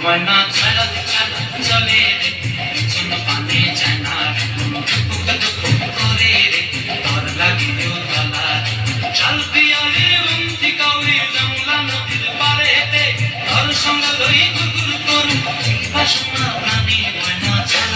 ময়না ছাড়া ছাড়া চলে রে পিছন পানে যায় না করে রে তোর লাগিও তলা শাল পিয়ালে বন্তি কাউরি জংলা নদীর পারেতে তোর সঙ্গ লই গুগুর করু বাসনা প্রাণী ময়না ছাড়া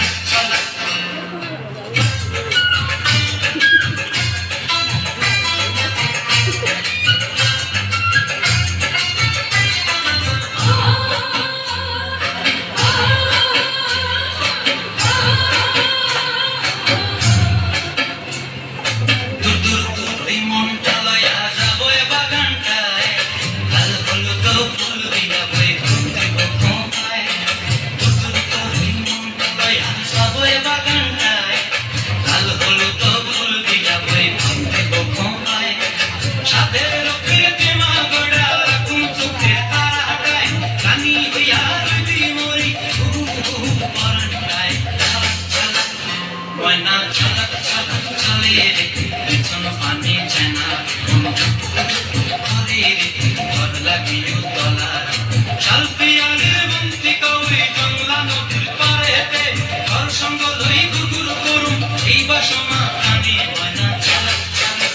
ছাড়া ময়না ছাড়া ছাড়া চলে রে পিছন পানে যায় না করে রে তোর লাগিও তলা শাল পিয়ালে বন্তি কাউরি জংলা নদীর পারেতে তোর সঙ্গ লই গুগুর করুম এই বাসনা প্রাণী ময়না ছাড়া ছাড়া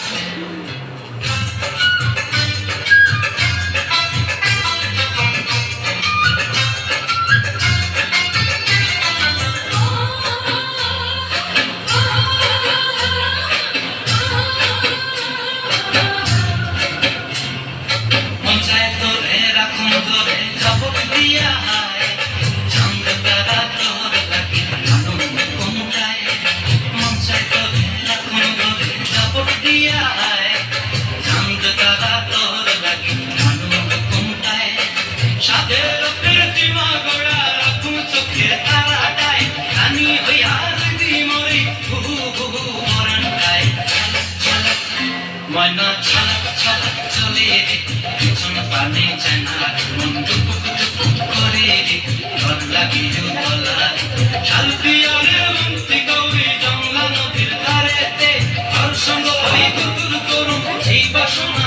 ময়না ছাড়া ছাড়া চলে রে পিছন পানে যায় না মন টুকুক টুকুক করে রে তোর লাগিও তলা শাল পিয়ালে বন্তি কাউরি জংলা নদীর ধারেতে তোর সঙ্গ ওই গুগুর করুম এই বাসনা